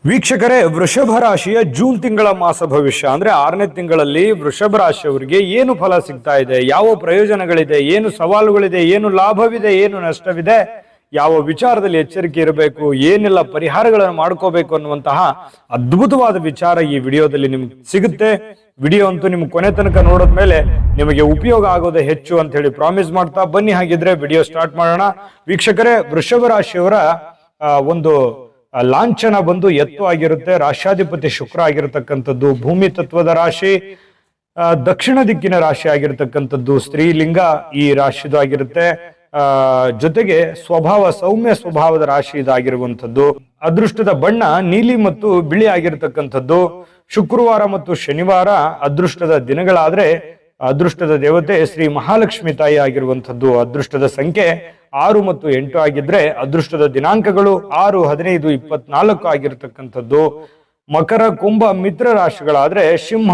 ವೀಕ್ಷಕರೇ, ವೃಷಭ ರಾಶಿಯ ಜೂನ್ ತಿಂಗಳ ಮಾಸ ಭವಿಷ್ಯ ಅಂದ್ರೆ 6ನೇ ತಿಂಗಳಲ್ಲಿ ವೃಷಭ ರಾಶಿಯವರಿಗೆ ಏನು ಫಲ ಸಿಗ್ತಾ ಇದೆ, ಯಾವ ಪ್ರಯೋಜನಗಳಿದೆ, ಏನು ಸವಾಲುಗಳಿದೆ, ಏನು ಲಾಭವಿದೆ, ಏನು ನಷ್ಟವಿದೆ, ಯಾವ ವಿಚಾರದಲ್ಲಿ ಎಚ್ಚರಿಕೆ ಇರಬೇಕು, ಏನೆಲ್ಲ ಪರಿಹಾರಗಳನ್ನು ಮಾಡ್ಕೋಬೇಕು ಅನ್ನುವಂತಹ ಅದ್ಭುತವಾದ ವಿಚಾರ ಈ ವಿಡಿಯೋದಲ್ಲಿ ನಿಮ್ಗೆ ಸಿಗುತ್ತೆ. ವಿಡಿಯೋ ಅಂತೂ ನಿಮ್ಗೆ ಕೊನೆ ತನಕ ನೋಡಿದ್ಮೇಲೆ ನಿಮಗೆ ಉಪಯೋಗ ಆಗೋದೇ ಹೆಚ್ಚು ಅಂತ ಹೇಳಿ ಪ್ರಾಮಿಸ್ ಮಾಡ್ತಾ ಬನ್ನಿ. ಹಾಗಿದ್ರೆ ವಿಡಿಯೋ ಸ್ಟಾರ್ಟ್ ಮಾಡೋಣ. ವೀಕ್ಷಕರೇ, ವೃಷಭ ರಾಶಿಯವರ ಒಂದು ಲಾಂಛನ ಬಂದು ಎತ್ತು ಆಗಿರುತ್ತೆ. ರಾಶ್ಯಾಧಿಪತಿ ಶುಕ್ರ ಆಗಿರತಕ್ಕಂಥದ್ದು, ಭೂಮಿ ತತ್ವದ ರಾಶಿ, ದಕ್ಷಿಣ ದಿಕ್ಕಿನ ರಾಶಿ ಆಗಿರತಕ್ಕಂಥದ್ದು, ಸ್ತ್ರೀಲಿಂಗ ಈ ರಾಶಿದು ಆಗಿರುತ್ತೆ. ಜೊತೆಗೆ ಸೌಮ್ಯ ಸ್ವಭಾವದ ರಾಶಿ ಇದಾಗಿರುವಂಥದ್ದು. ಅದೃಷ್ಟದ ಬಣ್ಣ ನೀಲಿ ಮತ್ತು ಬಿಳಿ ಆಗಿರತಕ್ಕಂಥದ್ದು. ಶುಕ್ರವಾರ ಮತ್ತು ಶನಿವಾರ ಅದೃಷ್ಟದ ದಿನಗಳಾದ್ರೆ ಅದೃಷ್ಟದ ದೇವತೆ ಶ್ರೀ ಮಹಾಲಕ್ಷ್ಮಿ ತಾಯಿ ಆಗಿರುವಂಥದ್ದು. ಅದೃಷ್ಟದ ಸಂಖ್ಯೆ 6 ಮತ್ತು 8 ಆಗಿದ್ರೆ ಅದೃಷ್ಟದ ದಿನಾಂಕಗಳು 6, 15, 24 ಆಗಿರತಕ್ಕಂಥದ್ದು. ಮಕರ, ಕುಂಭ ಮಿತ್ರ ರಾಶಿಗಳಾದ್ರೆ ಸಿಂಹ,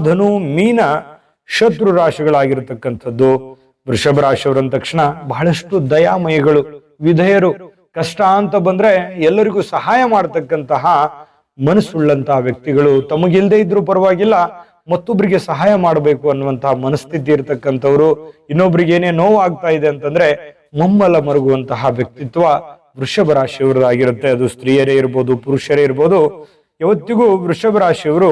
ಧನು, ಮೀನ ಶತ್ರು ರಾಶಿಗಳಾಗಿರ್ತಕ್ಕಂಥದ್ದು. ವೃಷಭ ರಾಶಿಯವರಂದ ತಕ್ಷಣ ಬಹಳಷ್ಟು ದಯಾಮಯಿಗಳು, ವಿಧೇಯರು. ಕಷ್ಟ ಅಂತ ಬಂದ್ರೆ ಎಲ್ಲರಿಗೂ ಸಹಾಯ ಮಾಡತಕ್ಕಂತಹ ಮನಸ್ಸುಳ್ಳಂತಹ ವ್ಯಕ್ತಿಗಳು. ತಮಗಿಲ್ದೇ ಇದ್ರೂ ಪರವಾಗಿಲ್ಲ, ಮತ್ತೊಬ್ಬರಿಗೆ ಸಹಾಯ ಮಾಡಬೇಕು ಅನ್ನುವಂತಹ ಮನಸ್ಥಿತಿ ಇರತಕ್ಕಂಥವ್ರು. ಇನ್ನೊಬ್ರಿಗೆ ಏನೇ ನೋವು ಆಗ್ತಾ ಇದೆ ಅಂತಂದ್ರೆ ಮಮ್ಮಲ ಮರುಗುವಂತಹ ವ್ಯಕ್ತಿತ್ವ ವೃಷಭ ರಾಶಿಯವರಾಗಿರುತ್ತೆ. ಅದು ಸ್ತ್ರೀಯರೇ ಇರ್ಬೋದು, ಪುರುಷರೇ ಇರ್ಬೋದು. ಯಾವತ್ತಿಗೂ ವೃಷಭ ರಾಶಿಯವರು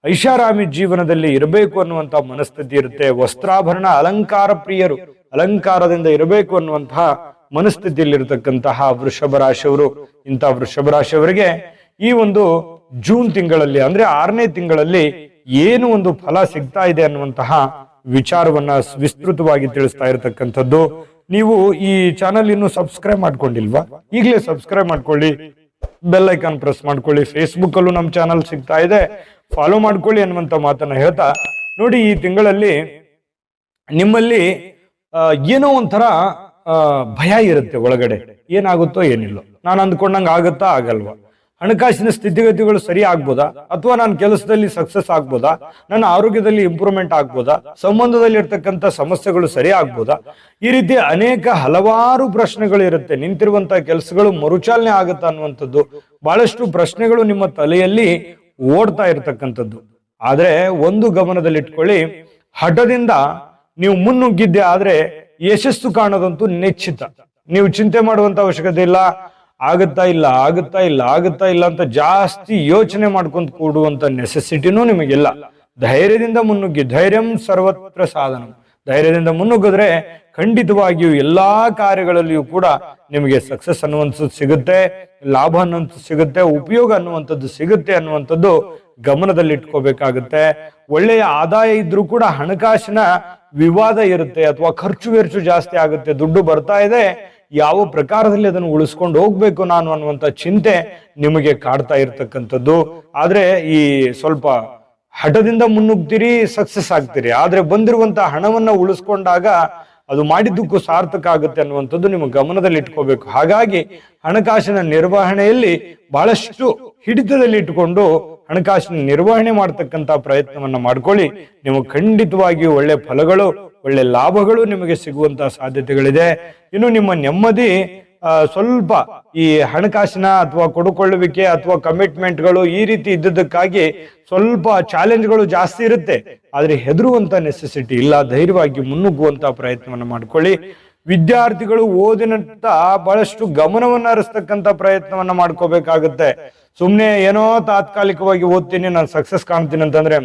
ಐಷಾರಾಮಿ ಜೀವನದಲ್ಲಿ ಇರಬೇಕು ಅನ್ನುವಂತ ಮನಸ್ಥಿತಿ ಇರುತ್ತೆ. ವಸ್ತ್ರಾಭರಣ ಅಲಂಕಾರ ಪ್ರಿಯರು, ಅಲಂಕಾರದಿಂದ ಇರಬೇಕು ಅನ್ನುವಂತಹ ಮನಸ್ಥಿತಿಯಲ್ಲಿ ಇರತಕ್ಕಂತಹ ವೃಷಭ ರಾಶಿಯವರು. ಇಂಥ ವೃಷಭ ರಾಶಿಯವರಿಗೆ ಈ ಒಂದು ಜೂನ್ ತಿಂಗಳಲ್ಲಿ ಅಂದ್ರೆ 6ನೇ ತಿಂಗಳಲ್ಲಿ ಏನು ಒಂದು ಫಲ ಸಿಗ್ತಾ ಇದೆ ಅನ್ನುವಂತಹ ವಿಚಾರವನ್ನ ವಿಸ್ತೃತವಾಗಿ ತಿಳಿಸ್ತಾ ಇರತಕ್ಕಂಥದ್ದು. ನೀವು ಈ ಚಾನಲ್ ಇನ್ನು ಸಬ್ಸ್ಕ್ರೈಬ್ ಮಾಡ್ಕೊಂಡಿಲ್ವಾ? ಈಗಲೇ ಸಬ್ಸ್ಕ್ರೈಬ್ ಮಾಡ್ಕೊಳ್ಳಿ, ಬೆಲ್ ಐಕಾನ್ ಪ್ರೆಸ್ ಮಾಡ್ಕೊಳ್ಳಿ. ಫೇಸ್ಬುಕ್ ಅಲ್ಲೂ ನಮ್ಮ ಚಾನಲ್ ಸಿಗ್ತಾ ಇದೆ, ಫಾಲೋ ಮಾಡ್ಕೊಳ್ಳಿ ಅನ್ನುವಂತ ಮಾತನ್ನ ಹೇಳ್ತಾ, ನೋಡಿ ಈ ತಿಂಗಳಲ್ಲಿ ನಿಮ್ಮಲ್ಲಿ ಏನೋ ಒಂಥರ ಭಯ ಇರುತ್ತೆ ಒಳಗಡೆ. ಏನಾಗುತ್ತೋ ಏನಿಲ್ಲೋ, ನಾನು ಅಂದ್ಕೊಂಡಂಗೆ ಆಗುತ್ತಾ ಆಗಲ್ವಾ, ಹಣಕಾಸಿನ ಸ್ಥಿತಿಗತಿಗಳು ಸರಿ ಆಗ್ಬೋದಾ, ಅಥವಾ ನಾನು ಕೆಲಸದಲ್ಲಿ ಸಕ್ಸಸ್ ಆಗ್ಬೋದಾ, ನನ್ನ ಆರೋಗ್ಯದಲ್ಲಿ ಇಂಪ್ರೂವ್ಮೆಂಟ್ ಆಗ್ಬೋದಾ, ಸಂಬಂಧದಲ್ಲಿ ಇರ್ತಕ್ಕಂಥ ಸಮಸ್ಯೆಗಳು ಸರಿ ಆಗ್ಬೋದಾ, ಈ ರೀತಿ ಹಲವಾರು ಪ್ರಶ್ನೆಗಳು ಇರುತ್ತೆ. ನಿಂತಿರುವಂತಹ ಕೆಲಸಗಳು ಮರುಚಾಲನೆ ಆಗುತ್ತಾ ಅನ್ನುವಂಥದ್ದು ಬಹಳಷ್ಟು ಪ್ರಶ್ನೆಗಳು ನಿಮ್ಮ ತಲೆಯಲ್ಲಿ ಓಡ್ತಾ ಇರತಕ್ಕಂಥದ್ದು. ಆದ್ರೆ ಒಂದು ಗಮನದಲ್ಲಿಟ್ಕೊಳ್ಳಿ, ಹಠದಿಂದ ನೀವು ಮುನ್ನುಗ್ಗಿದ್ದೆ ಆದ್ರೆ ಯಶಸ್ಸು ಕಾಣೋದಂತೂ ನಿಶ್ಚಿತ. ನೀವು ಚಿಂತೆ ಮಾಡುವಂತ ಅವಶ್ಯಕತೆ ಇಲ್ಲ. ಆಗುತ್ತಾ ಇಲ್ಲ ಅಂತ ಜಾಸ್ತಿ ಯೋಚನೆ ಮಾಡ್ಕೊಂತ ಕೂಡುವಂತ ನೆಸೆಸಿಟಿನೂ ನಿಮಗಿಲ್ಲ. ಧೈರ್ಯದಿಂದ ಮುನ್ನುಗ್ಗಿ, ಧೈರ್ಯಂ ಸರ್ವತ್ರ ಸಾಧನಂ. ಧೈರ್ಯದಿಂದ ಮುನ್ನುಗ್ಗಿದ್ರೆ ಖಂಡಿತವಾಗಿಯೂ ಎಲ್ಲಾ ಕಾರ್ಯಗಳಲ್ಲಿಯೂ ಕೂಡ ನಿಮಗೆ ಸಕ್ಸಸ್ ಅನ್ನುವಂಥದ್ದು ಸಿಗುತ್ತೆ, ಲಾಭ ಅನ್ನುವಂಥದ್ದು ಸಿಗುತ್ತೆ, ಉಪಯೋಗ ಅನ್ನುವಂಥದ್ದು ಸಿಗುತ್ತೆ ಅನ್ನುವಂಥದ್ದು ಗಮನದಲ್ಲಿ ಇಟ್ಕೋಬೇಕಾಗುತ್ತೆ. ಒಳ್ಳೆಯ ಆದಾಯ ಇದ್ರೂ ಕೂಡ ಹಣಕಾಸಿನ ವಿವಾದ ಇರುತ್ತೆ, ಅಥವಾ ಖರ್ಚು ವೆಚ್ಚು ಜಾಸ್ತಿ ಆಗುತ್ತೆ. ದುಡ್ಡು ಬರ್ತಾ ಇದೆ, ಯಾವ ಪ್ರಕಾರದಲ್ಲಿ ಅದನ್ನು ಉಳಿಸ್ಕೊಂಡು ಹೋಗ್ಬೇಕು ನಾನು ಅನ್ನುವಂತ ಚಿಂತೆ ನಿಮಗೆ ಕಾಡ್ತಾ ಇರ್ತಕ್ಕಂಥದ್ದು. ಆದ್ರೆ ಈ ಸ್ವಲ್ಪ ಹಠದಿಂದ ಮುನ್ನುಗ್ತೀರಿ, ಸಕ್ಸಸ್ ಆಗ್ತೀರಿ. ಆದ್ರೆ ಬಂದಿರುವಂತಹ ಹಣವನ್ನ ಉಳಿಸ್ಕೊಂಡಾಗ ಅದು ಮಾಡಿದ್ದಕ್ಕೂ ಸಾರ್ಥಕ ಆಗುತ್ತೆ ಅನ್ನುವಂಥದ್ದು ನಿಮ್ಮ ಗಮನದಲ್ಲಿ ಇಟ್ಕೋಬೇಕು. ಹಾಗಾಗಿ ಹಣಕಾಸಿನ ನಿರ್ವಹಣೆಯಲ್ಲಿ ಬಹಳಷ್ಟು ಹಿಡಿತದಲ್ಲಿ ಇಟ್ಟುಕೊಂಡು ಹಣಕಾಸಿನ ನಿರ್ವಹಣೆ ಮಾಡತಕ್ಕಂತ ಪ್ರಯತ್ನವನ್ನ ಮಾಡ್ಕೊಳ್ಳಿ. ನಿಮಗೆ ಖಂಡಿತವಾಗಿಯೂ ಒಳ್ಳೆ ಫಲಗಳು, ಒಳ್ಳೆ ಲಾಭಗಳು ನಿಮಗೆ ಸಿಗುವಂತಹ ಸಾಧ್ಯತೆಗಳಿದೆ. ಇನ್ನು ನಿಮ್ಮ ನೆಮ್ಮದಿ ಸ್ವಲ್ಪ ಈ ಹಣಕಾಸಿನ ಅಥವಾ ಕೊಡುಕೊಳ್ಳುವಿಕೆ ಅಥವಾ ಕಮಿಟ್ಮೆಂಟ್ಗಳು ಈ ರೀತಿ ಇದ್ದದಕ್ಕಾಗಿ ಸ್ವಲ್ಪ ಚಾಲೆಂಜ್ಗಳು ಜಾಸ್ತಿ ಇರುತ್ತೆ. ಆದ್ರೆ ಹೆದರುವಂತ ನೆಸೆಸಿಟಿ ಇಲ್ಲ. ಧೈರ್ಯವಾಗಿ ಮುನ್ನುಗ್ಗುವಂತ ಪ್ರಯತ್ನವನ್ನ ಮಾಡ್ಕೊಳ್ಳಿ. ವಿದ್ಯಾರ್ಥಿಗಳು ಓದಿನತ್ತ ಬಹಳಷ್ಟು ಗಮನವನ್ನ ಹರಿಸ್ತಕ್ಕಂತ ಪ್ರಯತ್ನವನ್ನ ಮಾಡ್ಕೋಬೇಕಾಗುತ್ತೆ. ಸುಮ್ನೆ ಏನೋ ತಾತ್ಕಾಲಿಕವಾಗಿ ಓದ್ತೀನಿ, ನಾನು ಸಕ್ಸಸ್ ಕಾಣ್ತೀನಿ ಅಂತಂದ್ರೆ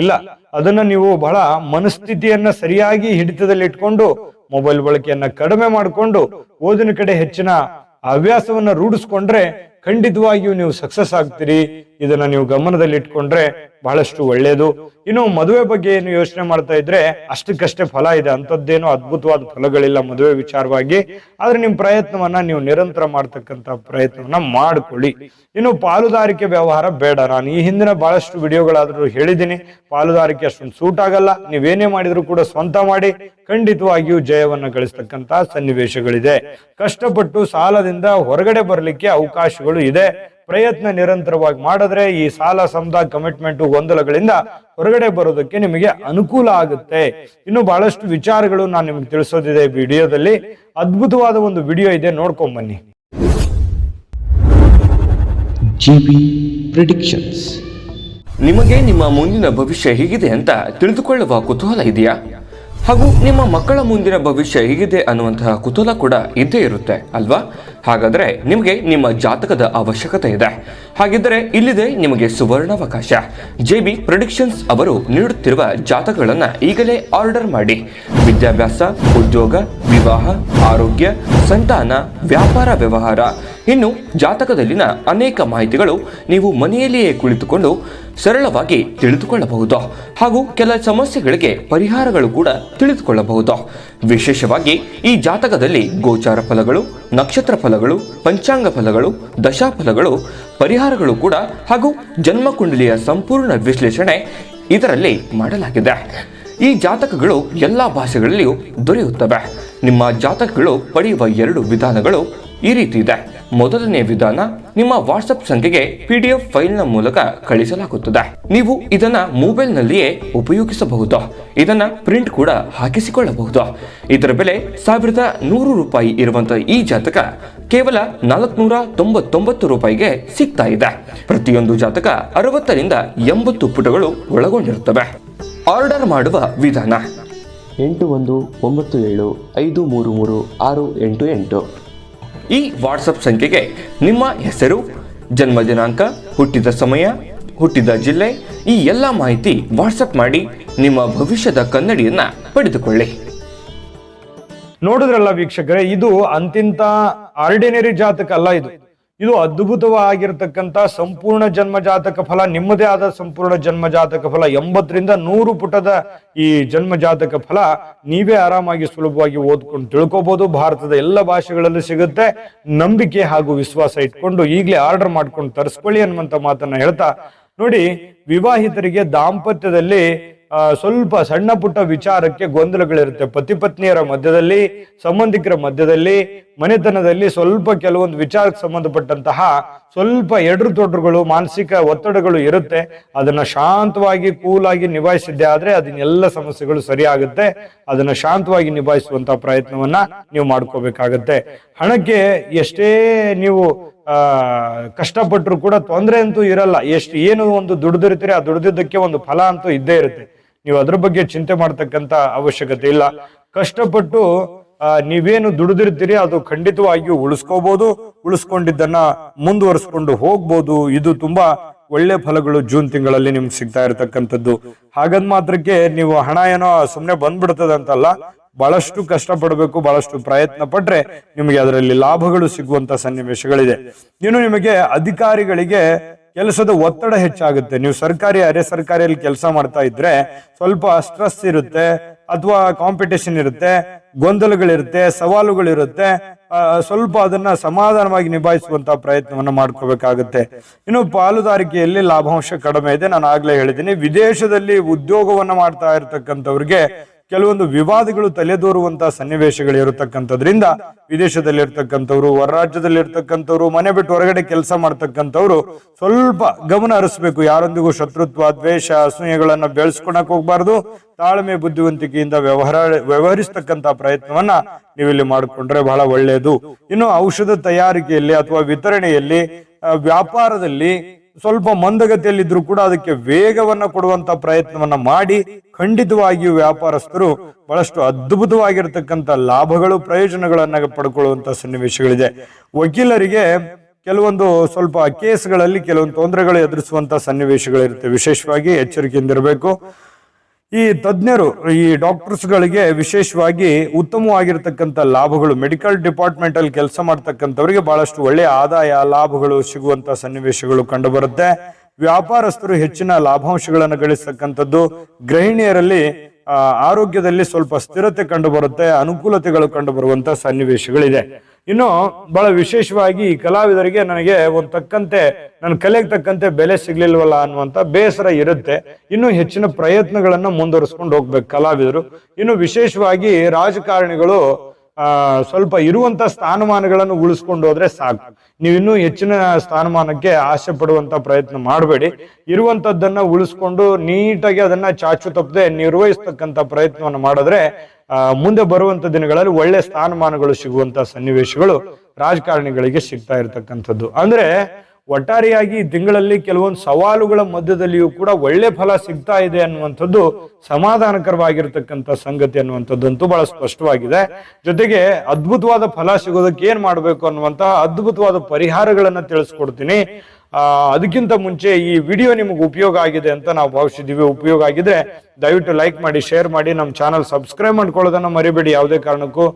ಇಲ್ಲ. ಅದನ್ನ ನೀವು ಬಹಳ ಮನಸ್ಥಿತಿಯನ್ನ ಸರಿಯಾಗಿ ಹಿಡಿತದಲ್ಲಿ ಇಟ್ಕೊಂಡು ಮೊಬೈಲ್ ಬಳಕೆಯನ್ನ ಕಡಿಮೆ ಮಾಡಿಕೊಂಡು ಓದಿನ ಕಡೆ ಹೆಚ್ಚಿನ ಹವ್ಯಾಸವನ್ನ ರೂಢಿಸ್ಕೊಂಡ್ರೆ ಖಂಡಿತವಾಗಿಯೂ ನೀವು ಸಕ್ಸಸ್ ಆಗ್ತೀರಿ. ಇದನ್ನ ನೀವು ಗಮನದಲ್ಲಿ ಇಟ್ಕೊಂಡ್ರೆ ಬಹಳಷ್ಟು ಒಳ್ಳೆಯದು. ಇನ್ನು ಮದುವೆ ಬಗ್ಗೆ ಏನು ಯೋಚನೆ ಮಾಡ್ತಾ ಇದ್ರೆ ಅಷ್ಟಕ್ಕಷ್ಟೇ ಫಲ ಇದೆ, ಅಂತದ್ದೇನು ಅದ್ಭುತವಾದ ಫಲಗಳಿಲ್ಲ ಮದುವೆ ವಿಚಾರವಾಗಿ. ಆದ್ರೆ ನಿಮ್ ಪ್ರಯತ್ನವನ್ನ ನೀವು ನಿರಂತರ ಮಾಡ್ತಕ್ಕಂತ ಪ್ರಯತ್ನವನ್ನ ಮಾಡ್ಕೊಳ್ಳಿ. ಇನ್ನು ಪಾಲುದಾರಿಕೆ ವ್ಯವಹಾರ ಬೇಡ. ನಾನು ಈ ಹಿಂದಿನ ಬಹಳಷ್ಟು ವಿಡಿಯೋಗಳಾದ್ರೂ ಹೇಳಿದ್ದೀನಿ, ಪಾಲುದಾರಿಕೆ ಅಷ್ಟೊಂದು ಸೂಟ್ ಆಗಲ್ಲ. ನೀವೇನೇ ಮಾಡಿದ್ರು ಕೂಡ ಸ್ವಂತ ಮಾಡಿ, ಖಂಡಿತವಾಗಿಯೂ ಜಯವನ್ನ ಗಳಿಸ್ತಕ್ಕಂತ ಸನ್ನಿವೇಶಗಳಿದೆ. ಕಷ್ಟಪಟ್ಟು ಸಾಲದಿಂದ ಹೊರಗಡೆ ಬರ್ಲಿಕ್ಕೆ ಅವಕಾಶಗಳು ಇದೆ. ಪ್ರಯತ್ನ ನಿರಂತರವಾಗಿ ಮಾಡಿದ್ರೆ ಈ ಸಾಲ, ಸಮದ, ಕಮಿಟ್ಮೆಂಟ್, ಗೊಂದಲಗಳಿಂದ ಹೊರಗಡೆ ಬರೋದಕ್ಕೆ ನಿಮಗೆ ಅನುಕೂಲ ಆಗುತ್ತೆ. ಇನ್ನು ಬಹಳಷ್ಟು ವಿಚಾರಗಳು ನಾನು ನಿಮ್ಗೆ ತಿಳಿಸೋದಿದೆ ವಿಡಿಯೋದಲ್ಲಿ. ಅದ್ಭುತವಾದ ಒಂದು ವಿಡಿಯೋ ಇದೆ, ನೋಡ್ಕೊಂಡ್ ಬನ್ನಿ. JB Predictions. ನಿಮಗೆ ನಿಮ್ಮ ಮುಂದಿನ ಭವಿಷ್ಯ ಹೇಗಿದೆ ಅಂತ ತಿಳಿದುಕೊಳ್ಳುವ ಕುತೂಹಲ ಇದೆಯಾ? ಹಾಗೂ ನಿಮ್ಮ ಮಕ್ಕಳ ಮುಂದಿನ ಭವಿಷ್ಯ ಹೇಗಿದೆ ಅನ್ನುವಂತಹ ಕುತೂಹಲ ಕೂಡ ಇದ್ದೇ ಇರುತ್ತೆ ಅಲ್ವಾ? ಹಾಗಾದ್ರೆ ನಿಮಗೆ ನಿಮ್ಮ ಜಾತಕದ ಅವಶ್ಯಕತೆ ಇದೆ. ಹಾಗಿದ್ದರೆ ಇಲ್ಲಿದೆ ನಿಮಗೆ ಸುವರ್ಣಾವಕಾಶ. JB ಪ್ರೆಡಿಕ್ಷನ್ಸ್ ಅವರು ನೀಡುತ್ತಿರುವ ಜಾತಕಗಳನ್ನ ಈಗಲೇ ಆರ್ಡರ್ ಮಾಡಿ. ವಿದ್ಯಾಭ್ಯಾಸ, ಉದ್ಯೋಗ, ವಿವಾಹ, ಆರೋಗ್ಯ, ಸಂತಾನ, ವ್ಯಾಪಾರ ವ್ಯವಹಾರ, ಇನ್ನು ಜಾತಕದಲ್ಲಿನ ಅನೇಕ ಮಾಹಿತಿಗಳು ನೀವು ಮನೆಯಲ್ಲಿಯೇ ಕುಳಿತುಕೊಂಡು ಸರಳವಾಗಿ ತಿಳಿದುಕೊಳ್ಳಬಹುದು. ಹಾಗೂ ಕೆಲ ಸಮಸ್ಯೆಗಳಿಗೆ ಪರಿಹಾರಗಳು ಕೂಡ ತಿಳಿದುಕೊಳ್ಳಬಹುದು. ವಿಶೇಷವಾಗಿ ಈ ಜಾತಕದಲ್ಲಿ ಗೋಚಾರ ಫಲಗಳು, ನಕ್ಷತ್ರ ಫಲಗಳು, ಪಂಚಾಂಗ ಫಲಗಳು, ದಶಾಫಲಗಳು, ಪರಿಹಾರಗಳು ಕೂಡ ಹಾಗೂ ಜನ್ಮಕುಂಡಲಿಯ ಸಂಪೂರ್ಣ ವಿಶ್ಲೇಷಣೆ ಇದರಲ್ಲಿ ಮಾಡಲಾಗಿದೆ. ಈ ಜಾತಕಗಳು ಎಲ್ಲ ಭಾಷೆಗಳಲ್ಲಿಯೂ ದೊರೆಯುತ್ತವೆ. ನಿಮ್ಮ ಜಾತಕಗಳು ಪಡೆಯುವ 2 ವಿಧಾನಗಳು ಈ ರೀತಿ ಇದೆ. ಮೊದಲನೇ ವಿಧಾನ, ನಿಮ್ಮ ವಾಟ್ಸಪ್ ಸಂಖ್ಯೆಗೆ PDF ಫೈಲ್ನ ಮೂಲಕ ಕಳಿಸಲಾಗುತ್ತದೆ. ನೀವು ಇದನ್ನ ಮೊಬೈಲ್ನಲ್ಲಿಯೇ ಉಪಯೋಗಿಸಬಹುದು. ಇದನ್ನ ಪ್ರಿಂಟ್ ಕೂಡ ಹಾಕಿಸಿಕೊಳ್ಳಬಹುದು. ಇದರ ಬೆಲೆ 1100 ರೂಪಾಯಿ ಇರುವಂತಹ ಈ ಜಾತಕ ಕೇವಲ 499 ರೂಪಾಯಿಗೆ ಸಿಗ್ತಾ ಇದೆ. ಪ್ರತಿಯೊಂದು ಜಾತಕ 60 ರಿಂದ 80 ಪುಟಗಳು ಒಳಗೊಂಡಿರುತ್ತವೆ. ಆರ್ಡರ್ ಮಾಡುವ ವಿಧಾನ: 8197533688. ಈ ವಾಟ್ಸಪ್ ಸಂಖ್ಯೆಗೆ ನಿಮ್ಮ ಹೆಸರು, ಜನ್ಮ ದಿನಾಂಕ, ಹುಟ್ಟಿದ ಸಮಯ, ಹುಟ್ಟಿದ ಜಿಲ್ಲೆ, ಈ ಎಲ್ಲ ಮಾಹಿತಿ ವಾಟ್ಸಪ್ ಮಾಡಿ ನಿಮ್ಮ ಭವಿಷ್ಯದ ಕನ್ನಡಿಯನ್ನ ಪಡೆದುಕೊಳ್ಳಿ. ನೋಡಿದ್ರಲ್ಲ ವೀಕ್ಷಕರೇ, ಇದು ಅಂತಿಂತ ಆರ್ಡಿನರಿ ಜಾತಕ ಅಲ್ಲ. ಇದು ಅದ್ಭುತವಾಗಿರ್ತಕ್ಕಂಥ ಸಂಪೂರ್ಣ ಜನ್ಮ ಜಾತಕ ಫಲ, ನಿಮ್ಮದೇ ಆದ ಸಂಪೂರ್ಣ ಜನ್ಮ ಜಾತಕ ಫಲ. 80 ರಿಂದ 100 ಪುಟದ ಈ ಜನ್ಮ ಜಾತಕ ಫಲ ನೀವೇ ಆರಾಮಾಗಿ ಸುಲಭವಾಗಿ ಓದ್ಕೊಂಡು ತಿಳ್ಕೊಬಹುದು. ಭಾರತದ ಎಲ್ಲ ಭಾಷೆಗಳಲ್ಲೂ ಸಿಗುತ್ತೆ. ನಂಬಿಕೆ ಹಾಗೂ ವಿಶ್ವಾಸ ಇಟ್ಕೊಂಡು ಈಗಲೇ ಆರ್ಡರ್ ಮಾಡ್ಕೊಂಡು ತರಿಸ್ಕೊಳ್ಳಿ ಅನ್ನುವಂತ ಮಾತನ್ನ ಹೇಳ್ತಾ, ನೋಡಿ, ವಿವಾಹಿತರಿಗೆ ದಾಂಪತ್ಯದಲ್ಲಿ ಸ್ವಲ್ಪ ಸಣ್ಣ ಪುಟ್ಟ ವಿಚಾರಕ್ಕೆ ಗೊಂದಲಗಳಿರುತ್ತೆ. ಪತಿ ಪತ್ನಿಯರ ಮಧ್ಯದಲ್ಲಿ, ಸಂಬಂಧಿಕರ ಮಧ್ಯದಲ್ಲಿ, ಮನೆತನದಲ್ಲಿ ಸ್ವಲ್ಪ ಕೆಲವೊಂದು ವಿಚಾರಕ್ಕೆ ಸಂಬಂಧಪಟ್ಟಂತಹ ಸ್ವಲ್ಪ ಎಡ್ರು ತೊಡ್ರುಗಳು, ಮಾನಸಿಕ ಒತ್ತಡಗಳು ಇರುತ್ತೆ. ಅದನ್ನ ಶಾಂತವಾಗಿ ಕೂಲಾಗಿ ನಿಭಾಯಿಸಿದ್ದೆ ಆದ್ರೆ ಅದನ್ನೆಲ್ಲ ಸಮಸ್ಯೆಗಳು ಸರಿ ಆಗುತ್ತೆ. ಅದನ್ನ ಶಾಂತವಾಗಿ ನಿಭಾಯಿಸುವಂತಹ ಪ್ರಯತ್ನವನ್ನ ನೀವು ಮಾಡ್ಕೋಬೇಕಾಗತ್ತೆ. ಹಣಕ್ಕೆ ಎಷ್ಟೇ ನೀವು ಕಷ್ಟಪಟ್ಟರು ಕೂಡ ತೊಂದರೆ ಅಂತೂ ಇರಲ್ಲ. ಏನು ಒಂದು ದುಡ್ದಿರ್ತೀರಿ, ಆ ದುಡ್ದಿದ್ದಕ್ಕೆ ಒಂದು ಫಲ ಅಂತೂ ಇದ್ದೇ ಇರುತ್ತೆ. ನೀವು ಅದ್ರ ಬಗ್ಗೆ ಚಿಂತೆ ಮಾಡ್ತಕ್ಕಂತ ಅವಶ್ಯಕತೆ ಇಲ್ಲ. ಕಷ್ಟಪಟ್ಟು ನೀವೇನು ದುಡಿದಿರ್ತೀರಿ ಅದು ಖಂಡಿತವಾಗಿಯೂ ಉಳಿಸ್ಕೊಂಡಿದ್ದನ್ನ ಮುಂದುವರಿಸ್ಕೊಂಡು ಹೋಗ್ಬೋದು. ಇದು ತುಂಬಾ ಒಳ್ಳೆ ಫಲಗಳು ಜೂನ್ ತಿಂಗಳಲ್ಲಿ ನಿಮ್ಗೆ ಸಿಗ್ತಾ ಇರತಕ್ಕಂಥದ್ದು. ಹಾಗಂದ್ ಮಾತ್ರಕ್ಕೆ ನೀವು ಹಣ ಏನೋ ಸುಮ್ನೆ ಬಂದ್ಬಿಡ್ತದಂತಲ್ಲ. ಬಹಳಷ್ಟು ಕಷ್ಟಪಡಬೇಕು, ಬಹಳಷ್ಟು ಪ್ರಯತ್ನ ಪಟ್ರೆ ನಿಮಗೆ ಅದರಲ್ಲಿ ಲಾಭಗಳು ಸಿಗುವಂತ ಸನ್ನಿವೇಶಗಳಿದೆ. ಇನ್ನು ನಿಮಗೆ ಅಧಿಕಾರಿಗಳಿಗೆ ಕೆಲಸದ ಒತ್ತಡ ಹೆಚ್ಚಾಗುತ್ತೆ. ನೀವು ಸರ್ಕಾರಿ, ಅರೆ ಸರ್ಕಾರಿಯಲ್ಲಿ ಕೆಲಸ ಮಾಡ್ತಾ ಇದ್ರೆ ಸ್ವಲ್ಪ ಸ್ಟ್ರೆಸ್ ಇರುತ್ತೆ, ಅಥವಾ ಕಾಂಪಿಟೇಷನ್ ಇರುತ್ತೆ, ಗೊಂದಲಗಳಿರುತ್ತೆ, ಸವಾಲುಗಳಿರುತ್ತೆ. ಸ್ವಲ್ಪ ಅದನ್ನ ಸಮಾಧಾನವಾಗಿ ನಿಭಾಯಿಸುವಂತಹ ಪ್ರಯತ್ನವನ್ನ ಮಾಡ್ಕೋಬೇಕಾಗುತ್ತೆ. ಇನ್ನು ಪಾಲುದಾರಿಕೆಯಲ್ಲಿ ಲಾಭಾಂಶ ಕಡಿಮೆ ಇದೆ. ನಾನು ಆಗ್ಲೇ ಹೇಳಿದ್ದೀನಿ. ವಿದೇಶದಲ್ಲಿ ಉದ್ಯೋಗವನ್ನ ಮಾಡ್ತಾ ಇರತಕ್ಕಂಥವ್ರಿಗೆ ಕೆಲವೊಂದು ವಿವಾದಗಳು ತಲೆದೋರುವಂತಹ ಸನ್ನಿವೇಶಗಳು ಇರತಕ್ಕಂಥದ್ರಿಂದ ವಿದೇಶದಲ್ಲಿ ಇರ್ತಕ್ಕಂಥವ್ರು, ಹೊರ ರಾಜ್ಯದಲ್ಲಿ ಇರ್ತಕ್ಕಂಥವ್ರು, ಮನೆ ಬಿಟ್ಟು ಹೊರಗಡೆ ಕೆಲಸ ಮಾಡ್ತಕ್ಕಂಥವ್ರು ಸ್ವಲ್ಪ ಗಮನ ಹರಿಸ್ಬೇಕು. ಯಾರೊಂದಿಗೂ ಶತ್ರುತ್ವ, ದ್ವೇಷ, ಅಸೂಯೆಗಳನ್ನ ಬೆಳೆಸ್ಕೊಳಕ್ ಹೋಗ್ಬಾರ್ದು. ತಾಳ್ಮೆ, ಬುದ್ಧಿವಂತಿಕೆಯಿಂದ ವ್ಯವಹರಿಸ್ತಕ್ಕಂಥ ಪ್ರಯತ್ನವನ್ನ ನೀವಿಲ್ಲಿ ಮಾಡಿಕೊಂಡ್ರೆ ಬಹಳ ಒಳ್ಳೆಯದು. ಇನ್ನು ಔಷಧ ತಯಾರಿಕೆಯಲ್ಲಿ ಅಥವಾ ವಿತರಣೆಯಲ್ಲಿ, ವ್ಯಾಪಾರದಲ್ಲಿ ಸ್ವಲ್ಪ ಮಂದಗತಿಯಲ್ಲಿದ್ರು ಕೂಡ ಅದಕ್ಕೆ ವೇಗವನ್ನ ಕೊಡುವಂತ ಪ್ರಯತ್ನವನ್ನ ಮಾಡಿ ಖಂಡಿತವಾಗಿಯೂ ವ್ಯಾಪಾರಸ್ಥರು ಬಹಳಷ್ಟು ಅದ್ಭುತವಾಗಿರ್ತಕ್ಕಂಥ ಲಾಭಗಳು, ಪ್ರಯೋಜನಗಳನ್ನ ಪಡ್ಕೊಳ್ಳುವಂತ ಸನ್ನಿವೇಶಗಳಿದೆ. ವಕೀಲರಿಗೆ ಕೆಲವೊಂದು ಸ್ವಲ್ಪ ಕೇಸ್ಗಳಲ್ಲಿ ಕೆಲವೊಂದು ತೊಂದರೆಗಳು ಎದುರಿಸುವಂತ ಸನ್ನಿವೇಶಗಳಿರುತ್ತೆ. ವಿಶೇಷವಾಗಿ ಎಚ್ಚರಿಕೆಯಿಂದಿರಬೇಕು. ಈ ತಜ್ಞರು, ಈ ಡಾಕ್ಟರ್ಸ್ಗಳಿಗೆ ವಿಶೇಷವಾಗಿ ಉತ್ತಮವಾಗಿರ್ತಕ್ಕಂಥ ಲಾಭಗಳು, ಮೆಡಿಕಲ್ ಡಿಪಾರ್ಟ್ಮೆಂಟ್ ಅಲ್ಲಿ ಕೆಲಸ ಮಾಡ್ತಕ್ಕಂಥವ್ರಿಗೆ ಬಹಳಷ್ಟು ಒಳ್ಳೆಯ ಆದಾಯ, ಲಾಭಗಳು ಸಿಗುವಂತ ಸನ್ನಿವೇಶಗಳು ಕಂಡು ಬರುತ್ತೆ. ವ್ಯಾಪಾರಸ್ಥರು ಹೆಚ್ಚಿನ ಲಾಭಾಂಶಗಳನ್ನು ಗಳಿಸ್ತಕ್ಕಂಥದ್ದು. ಗೃಹಿಣಿಯರಲ್ಲಿ ಆರೋಗ್ಯದಲ್ಲಿ ಸ್ವಲ್ಪ ಸ್ಥಿರತೆ ಕಂಡು ಬರುತ್ತೆ, ಅನುಕೂಲತೆಗಳು ಕಂಡು ಬರುವಂತ ಸನ್ನಿವೇಶಗಳಿದೆ. ಇನ್ನು ಬಹಳ ವಿಶೇಷವಾಗಿ ಈ ಕಲಾವಿದರಿಗೆ ನನಗೆ ಒಂದು ತಕ್ಕಂತೆ ನನ್ನ ಕಲೆಗೆ ತಕ್ಕಂತೆ ಬೆಲೆ ಸಿಗ್ಲಿಲ್ವಲ್ಲ ಅನ್ನುವಂತ ಬೇಸರ ಇರುತ್ತೆ. ಇನ್ನು ಹೆಚ್ಚಿನ ಪ್ರಯತ್ನಗಳನ್ನ ಮುಂದುವರಿಸ್ಕೊಂಡು ಹೋಗ್ಬೇಕು ಕಲಾವಿದರು. ಇನ್ನು ವಿಶೇಷವಾಗಿ ರಾಜಕಾರಣಿಗಳು ಸ್ವಲ್ಪ ಇರುವಂತ ಸ್ಥಾನಮಾನಗಳನ್ನು ಉಳಿಸ್ಕೊಂಡು ಹೋದ್ರೆ ಸಾಕು. ನೀವಿನ್ನೂ ಹೆಚ್ಚಿನ ಸ್ಥಾನಮಾನಕ್ಕೆ ಆಸೆ ಪಡುವಂತ ಪ್ರಯತ್ನ ಮಾಡಬೇಡಿ. ಇರುವಂತದ್ದನ್ನ ಉಳಿಸ್ಕೊಂಡು ನೀಟಾಗಿ ಅದನ್ನ ಚಾಚು ತಪ್ಪದೆ ನಿರ್ವಹಿಸ್ತಕ್ಕಂಥ ಪ್ರಯತ್ನವನ್ನು ಮಾಡಿದ್ರೆ ಮುಂದೆ ಬರುವಂತ ದಿನಗಳಲ್ಲಿ ಒಳ್ಳೆ ಸ್ಥಾನಮಾನಗಳು ಸಿಗುವಂತ ಸನ್ನಿವೇಶಗಳು ರಾಜಕಾರಣಿಗಳಿಗೆ ಸಿಗ್ತಾ ಇರತಕ್ಕಂಥದ್ದು. ಅಂದ್ರೆ ಒಟ್ಟಾರೆಯಾಗಿ ಈ ತಿಂಗಳಲ್ಲಿ ಕೆಲವೊಂದು ಸವಾಲುಗಳ ಮಧ್ಯದಲ್ಲಿಯೂ ಕೂಡ ಒಳ್ಳೆ ಫಲ ಸಿಗ್ತಾ ಇದೆ ಅನ್ನುವಂಥದ್ದು ಸಮಾಧಾನಕರವಾಗಿರ್ತಕ್ಕಂಥ ಸಂಗತಿ ಅನ್ನುವಂಥದ್ದಂತೂ ಬಹಳ ಸ್ಪಷ್ಟವಾಗಿದೆ. ಜೊತೆಗೆ ಅದ್ಭುತವಾದ ಫಲ ಸಿಗೋದಕ್ಕೆ ಏನ್ ಮಾಡ್ಬೇಕು ಅನ್ನುವಂತಹ ಅದ್ಭುತವಾದ ಪರಿಹಾರಗಳನ್ನ ತಿಳಿಸ್ಕೊಡ್ತೀನಿ. ಅದಕ್ಕಿಂತ ಮುಂಚೆ ಈ ವಿಡಿಯೋ ನಿಮಗೆ ಉಪಯೋಗ ಆಗಿದೆ ಅಂತ ನಾವು ಭಾವಿಸಿದೀವಿ. ಉಪಯೋಗ ಆಗಿದ್ರೆ ದಯವಿಟ್ಟು ಲೈಕ್ ಮಾಡಿ, ಶೇರ್ ಮಾಡಿ, ನಮ್ಮ ಚಾನಲ್ ಸಬ್ಸ್ಕ್ರೈಬ್ ಮಾಡ್ಕೊಳ್ಳೋದನ್ನ ಮರಿಬೇಡಿ ಯಾವುದೇ ಕಾರಣಕ್ಕೂ.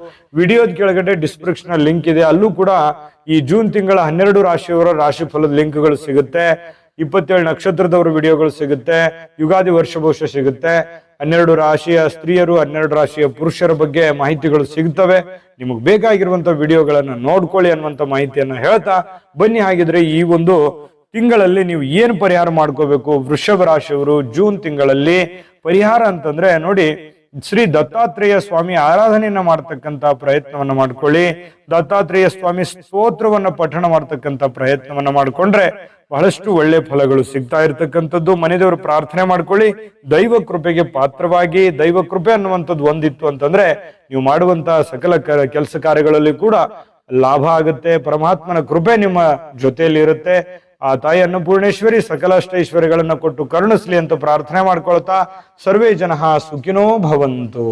ವಿಡಿಯೋದ ಕೆಳಗಡೆ ಡಿಸ್ಕ್ರಿಪ್ಷನ್ ಲಿಂಕ್ ಇದೆ, ಅಲ್ಲೂ ಕೂಡ ಈ ಜೂನ್ ತಿಂಗಳ 12 ರಾಶಿಯವರ ರಾಶಿ ಫಲದ ಲಿಂಕ್ಗಳು ಸಿಗುತ್ತೆ. 27 ನಕ್ಷತ್ರದವರ ವಿಡಿಯೋಗಳು ಸಿಗುತ್ತೆ. ಯುಗಾದಿ ವರ್ಷ ಭವಿಷ್ಯ ಸಿಗುತ್ತೆ. 12 ರಾಶಿಯ ಸ್ತ್ರೀಯರು, 12 ರಾಶಿಯ ಪುರುಷರ ಬಗ್ಗೆ ಮಾಹಿತಿಗಳು ಸಿಗ್ತವೆ. ನಿಮಗೆ ಬೇಕಾಗಿರುವಂತ ವಿಡಿಯೋಗಳನ್ನ ನೋಡ್ಕೊಳ್ಳಿ ಅನ್ನುವಂತ ಮಾಹಿತಿಯನ್ನ ಹೇಳ್ತಾ ಬನ್ನಿ. ಹಾಗಿದ್ರೆ ಈ ಒಂದು ತಿಂಗಳಲ್ಲಿ ನೀವು ಏನು ಪರಿಹಾರ ಮಾಡ್ಕೋಬೇಕು ವೃಷಭ ರಾಶಿಯವರು ಜೂನ್ ತಿಂಗಳಲ್ಲಿ? ಪರಿಹಾರ ಅಂತಂದ್ರೆ ನೋಡಿ, ಶ್ರೀ ದತ್ತಾತ್ರೇಯ ಸ್ವಾಮಿ ಆರಾಧನೆಯನ್ನ ಮಾಡ್ತಕ್ಕಂತ ಪ್ರಯತ್ನವನ್ನ ಮಾಡ್ಕೊಳ್ಳಿ. ದತ್ತಾತ್ರೇಯ ಸ್ವಾಮಿ ಸ್ತೋತ್ರವನ್ನ ಪಠಣ ಮಾಡ್ತಕ್ಕಂತ ಪ್ರಯತ್ನವನ್ನ ಮಾಡ್ಕೊಂಡ್ರೆ ಬಹಳಷ್ಟು ಒಳ್ಳೆ ಫಲಗಳು ಸಿಗ್ತಾ ಇರ್ತಕ್ಕಂಥದ್ದು. ಮನೆದೇವರು ಪ್ರಾರ್ಥನೆ ಮಾಡ್ಕೊಳ್ಳಿ. ದೈವ ಕೃಪೆಗೆ ಪಾತ್ರವಾಗಿ, ದೈವ ಕೃಪೆ ಅನ್ನುವಂಥದ್ದು ಒಂದಿತ್ತು ಅಂತಂದ್ರೆ ನೀವು ಮಾಡುವಂತಹ ಸಕಲ ಕೆಲಸ ಕಾರ್ಯಗಳಲ್ಲಿ ಕೂಡ ಲಾಭ ಆಗುತ್ತೆ. ಪರಮಾತ್ಮನ ಕೃಪೆ ನಿಮ್ಮ ಜೊತೆಯಲ್ಲಿ ಇರುತ್ತೆ. ಆ ತಾಯಿ ಅನ್ನಪೂರ್ಣೇಶ್ವರಿ ಸಕಲಷ್ಟೈಶ್ವರ್ಯಗಳನ್ನ ಕೊಟ್ಟು ಕರುಣಿಸ್ಲಿ ಅಂತ ಪ್ರಾರ್ಥನೆ ಮಾಡ್ಕೊಳ್ತಾ ಸರ್ವೇ ಜನಃ ಸುಖಿನೋ ಭವಂತು.